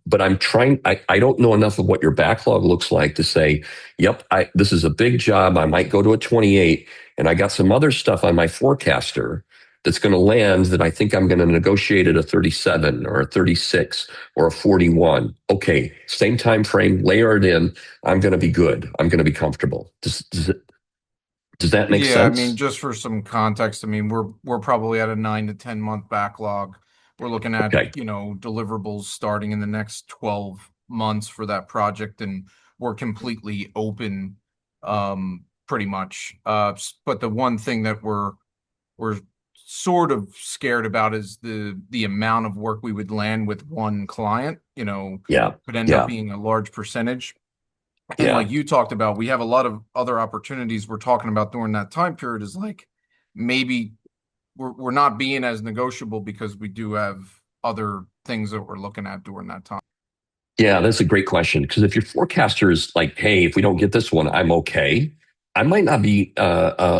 But I'm trying, I don't know enough of what your backlog looks like to say, yep, this is a big job. I might go to a 28 and I got some other stuff on my forecaster that's going to land that I think I'm going to negotiate at a 37 or a 36 or a 41. Okay, same time frame, layer it in. I'm going to be good. I'm going to be comfortable. Does that make Yeah, I mean, sense? just for some context, I mean, we're probably at a 9 to 10 month backlog. We're looking at, Okay. deliverables starting in the next 12 months for that project, and we're completely open, pretty much. But the one thing that we're sort of scared about is the amount of work we would land with one client, Yeah. could end up Yeah. being a large percentage. And Yeah. like you talked about, we have a lot of other opportunities we're talking about during that time period is like maybe we're not being as negotiable because we do have other things that we're looking at during that time. Yeah, that's a great question. Because if your forecaster is like, "Hey, if we don't get this one, I'm okay," I might not be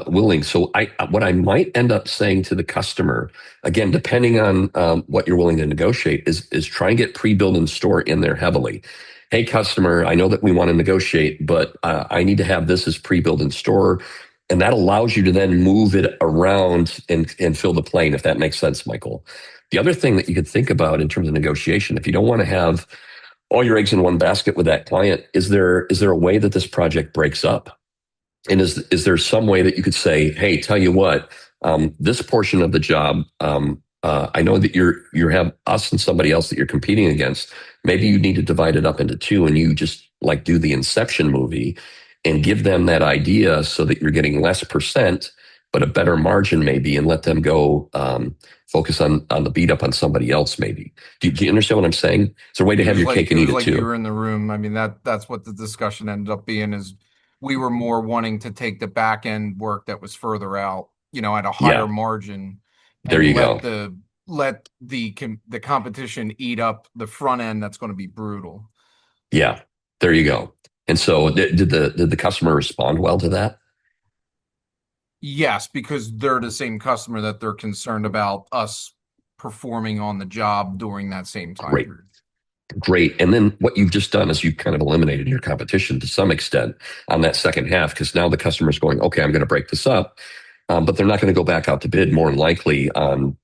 willing. So, what I might end up saying to the customer, again, depending on what you're willing to negotiate, is try and get pre-build and store in there heavily. Hey, customer, I know that we want to negotiate, but I need to have this as pre-build and store, and that allows you to then move it around and fill the plane, if that makes sense, Michael. The other thing that you could think about in terms of negotiation, if you don't want to have all your eggs in one basket with that client, is there a way that this project breaks up? And is there some way that you could say, hey, tell you what, this portion of the job, I know that you have us and somebody else that you're competing against. Maybe you need to divide it up into two, and you just like do the Inception movie and give them that idea so that you're getting less percent, but a better margin maybe, and let them go focus on the beat up on somebody else maybe. Do you understand what I'm saying? Is there a way to have your cake It and eat was it like you too? were in the room. I mean, that's what the discussion ended up being is we were more wanting to take the back end work that was further out, at a higher Yeah, margin there and you go. let the competition eat up the front end that's going to be brutal. Yeah, there you go. And so did the customer respond well to that? Yes, because they're the same customer that they're concerned about us performing on the job during that same time Great. period. Great. And then what you've just done is you've kind of eliminated your competition to some extent on that second half, because now the customer's going, okay, I'm going to break this up. But they're not going to go back out to bid more than likely on,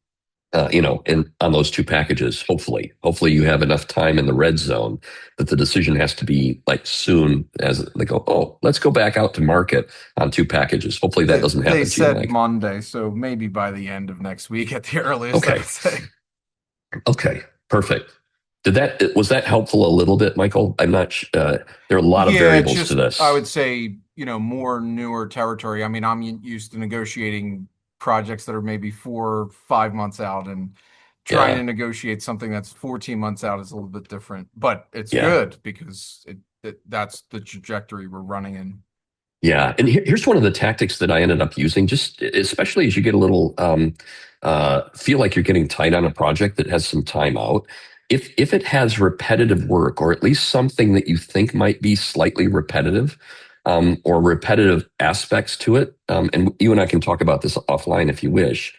on those two packages. Hopefully you have enough time in the red zone that the decision has to be like soon as they go, oh, let's go back out to market on two packages. Hopefully that doesn't They happen to you, said Mike. Monday, so maybe by the end of next week at the earliest, I would Okay. say. Okay. Perfect. Was that helpful a little bit, Michael? I'm not, there are a lot of Yeah, variables to just I this. would say, more newer territory. I mean, I'm used to negotiating projects that are maybe 4 or 5 months out, and trying Yeah. to negotiate something that's 14 months out is a little bit different. But it's Yeah. good because that's the trajectory we're running in. Yeah. And here's one of the tactics that I ended up using, just especially as you get a little, feel like you're getting tight on a project that has some time out. if it has repetitive work, or at least something that you think might be slightly repetitive, or repetitive aspects to it, and you and I can talk about this offline if you wish.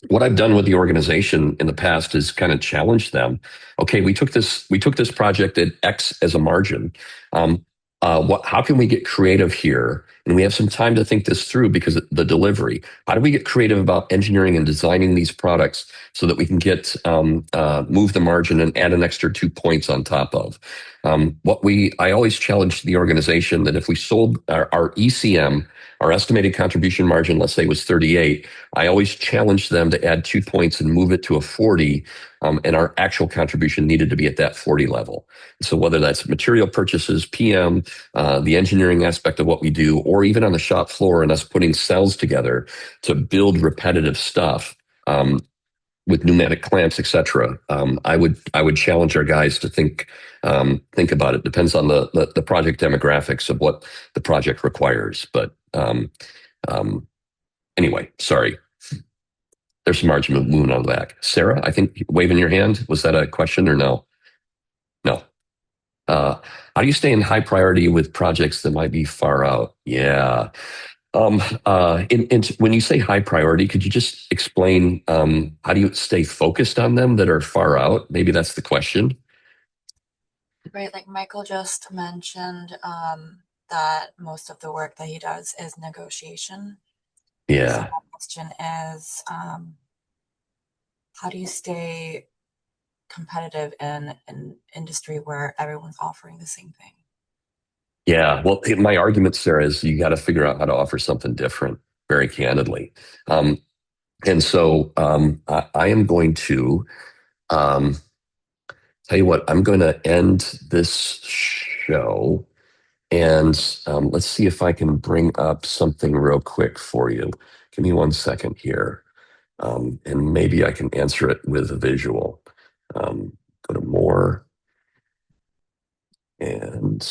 What I've done with the organization in the past is kind of challenge them. Okay, we took this project at X as a margin. How can we get creative here? And we have some time to think this through because of the delivery. How do we get creative about engineering and designing these products so that we can get move the margin and add an extra 2 points on top of? I always challenge the organization that if we sold our ECM, our estimated contribution margin, let's say was 38, I always challenge them to add 2 points and move it to a 40, and our actual contribution needed to be at that 40 level. So whether that's material purchases, PM, the engineering aspect of what we do, or even on the shop floor and us putting cells together to build repetitive stuff, with pneumatic clamps, etc. I would challenge our guys to think about it. Depends on the project demographics of what the project requires. But anyway, sorry. There's some margin moving on the back. Sarah, I think waving your hand. Was that a question or no? No. How do you stay in high priority with projects that might be far out? Yeah. When you say high priority, could you just explain how do you stay focused on them that are far out? Maybe that's the question. Right, like Michael just mentioned, that most of the work that he does is negotiation. So Yeah. my question is, how do you stay competitive in an industry where everyone's offering the same thing? Yeah. Well, my argument, Sarah, is you got to figure out how to offer something different, very candidly. And so I am going to tell you what, I'm going to end this show. And let's see if I can bring up something real quick for you. Give me 1 second here. And maybe I can answer it with a visual. Go to more. And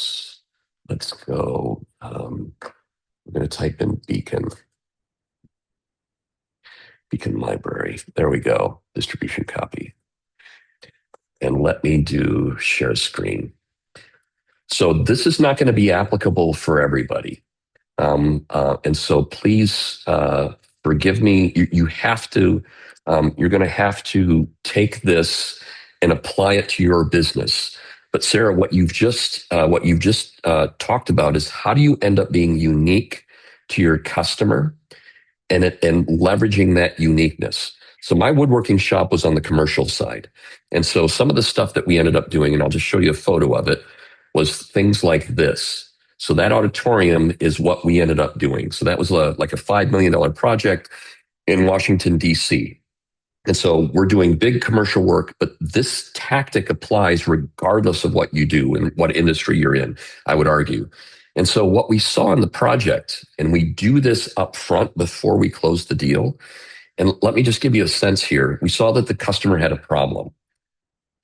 let's go. We're going to type in Beacon Library. There we go. Distribution copy. And let me do share screen. So this is not going to be applicable for everybody. And so please forgive me. You have to, you're going to have to take this and apply it to your business. But Sarah, what you've just talked about is how do you end up being unique to your customer and leveraging that uniqueness. So my woodworking shop was on the commercial side. And so some of the stuff that we ended up doing, and I'll just show you a photo of it, was things like this. So that auditorium is what we ended up doing. So that was like a $5 million project in Washington, D.C. And so we're doing big commercial work, but this tactic applies regardless of what you do and what industry you're in, I would argue. And so what we saw in the project, and we do this up front before we close the deal, and let me just give you a sense here. We saw that the customer had a problem.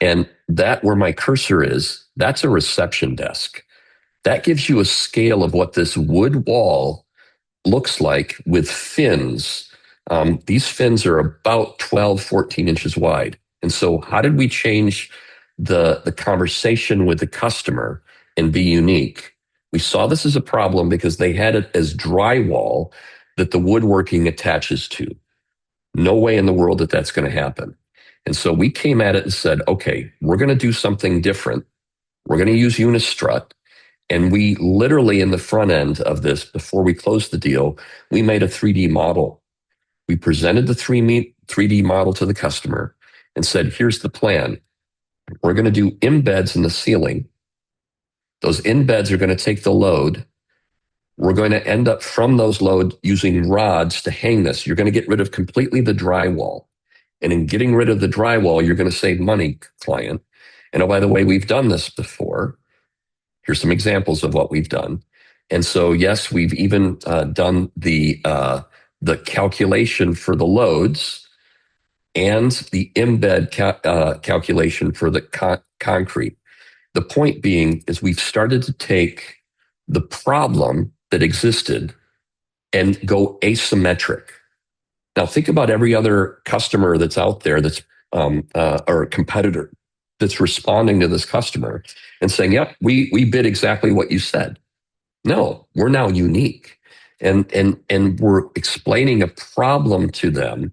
And that where my cursor is, that's a reception desk. That gives you a scale of what this wood wall looks like with fins. These fins are about 12, 14 inches wide. And so how did we change the conversation with the customer and be unique? We saw this as a problem because they had it as drywall that the woodworking attaches to. No way in the world that that's going to happen. And so we came at it and said, okay, we're going to do something different. We're going to use Unistrut. And we literally, in the front end of this, before we closed the deal, we made a 3D model. We presented the 3D model to the customer and said, here's the plan. We're going to do embeds in the ceiling. Those embeds are going to take the load. We're going to end up from those loads using rods to hang this. You're going to get rid of completely the drywall. And in getting rid of the drywall, you're going to save money, client. And oh, by the way, we've done this before. Here's some examples of what we've done. And so, yes, we've even done the calculation for the loads and the embed calculation for the concrete. The point being is we've started to take the problem that existed and go asymmetric. Now think about every other customer that's out there that's or a competitor that's responding to this customer and saying, "Yep, we bid exactly what you said." No, we're now unique, and we're explaining a problem to them.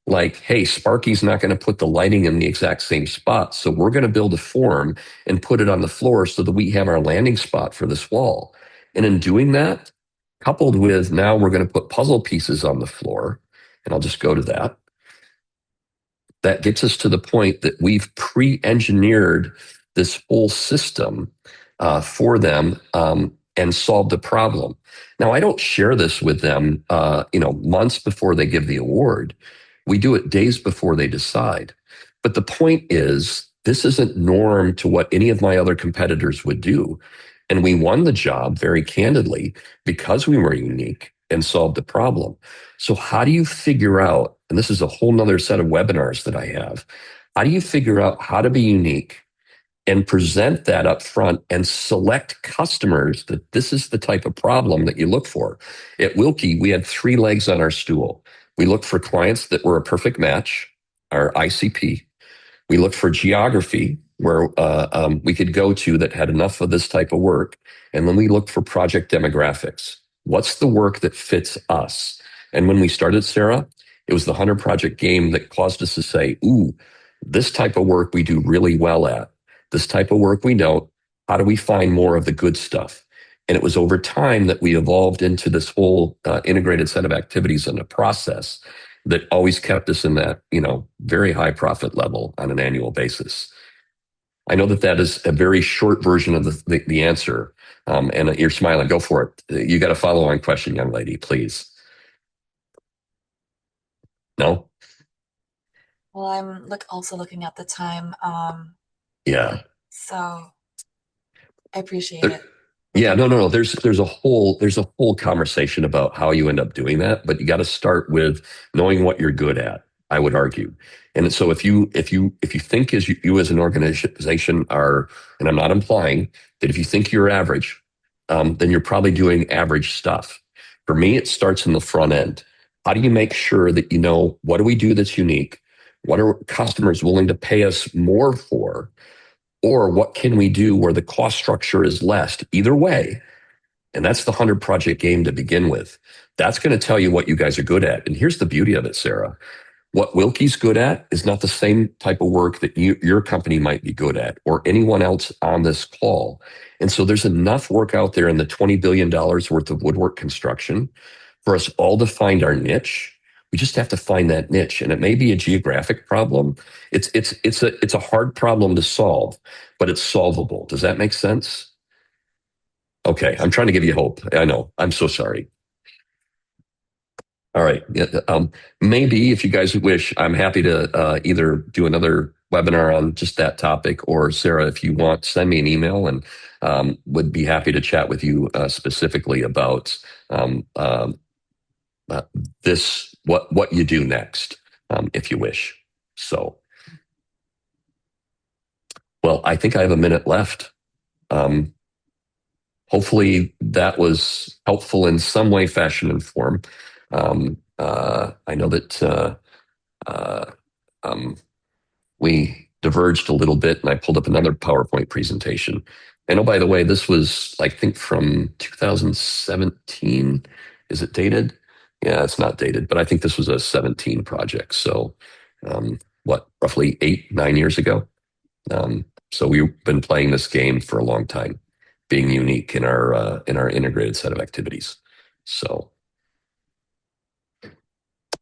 Like, hey, Sparky's not going to put the lighting in the exact same spot. So we're going to build a form and put it on the floor so that we have our landing spot for this wall. And in doing that, coupled with now we're going to put puzzle pieces on the floor, and I'll just go to that. That gets us to the point that we've pre-engineered this whole system for them and solved the problem. Now, I don't share this with them, months before they give the award. We do it days before they decide. But the point is, this isn't norm to what any of my other competitors would do. And we won the job very candidly because we were unique and solved the problem. So how do you figure out, and this is a whole nother set of webinars that I have, how do you figure out how to be unique and present that up front and select customers that this is the type of problem that you look for? At Wilkie, we had 3 legs on our stool. We looked for clients that were a perfect match, our ICP. We looked for geography where we could go to that had enough of this type of work. And then we looked for project demographics. What's the work that fits us? And when we started, Sarah, it was the 100 project game that caused us to say, ooh, this type of work we do really well at. This type of work we don't. How do we find more of the good stuff? And it was over time that we evolved into this whole integrated set of activities and a process that always kept us in that, very high profit level on an annual basis. I know that is a very short version of the answer. And you're smiling. Go for it. You got a follow-on question, young lady, please. No? Well, I'm also looking at the time. Yeah. So I appreciate it. Yeah, no. There's a whole conversation about how you end up doing that, but you got to start with knowing what you're good at, I would argue. And so if you think as you as an organization are, and I'm not implying that if you think you're average, then you're probably doing average stuff. For me, it starts in the front end. How do you make sure that you know what do we do that's unique? What are customers willing to pay us more for? Or what can we do where the cost structure is less? Either way, and that's the 100 project game to begin with. That's going to tell you what you guys are good at. And here's the beauty of it, Sarah. What Wilkie's good at is not the same type of work that your company might be good at or anyone else on this call. And so there's enough work out there in the $20 billion worth of woodwork construction for us all to find our niche. We just have to find that niche. And it may be a geographic problem. It's a hard problem to solve, but it's solvable. Does that make sense? Okay, I'm trying to give you hope. I know. I'm so sorry. All right. Yeah, maybe if you guys wish, I'm happy to either do another webinar on just that topic, or Sarah, if you want, send me an email and would be happy to chat with you specifically about this, what you do next, if you wish. So, well, I think I have a minute left. Hopefully that was helpful in some way, fashion, and form. I know that we diverged a little bit, and I pulled up another PowerPoint presentation. And oh, by the way, this was, I think, from 2017. Is it dated? Yeah, it's not dated, but I think this was a 17 project. So, roughly 8-9 years ago. So we've been playing this game for a long time, being unique in our integrated set of activities. So.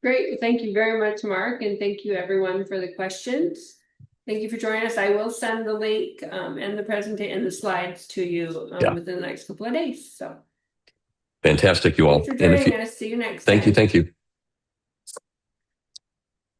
Great. Thank you very much, Mark. And thank you everyone for the questions. Thank you for joining us. I will send the link and the presentation and the slides to you within the next couple of days. So fantastic, you all. Thanks for joining us. See you next time. Thank you.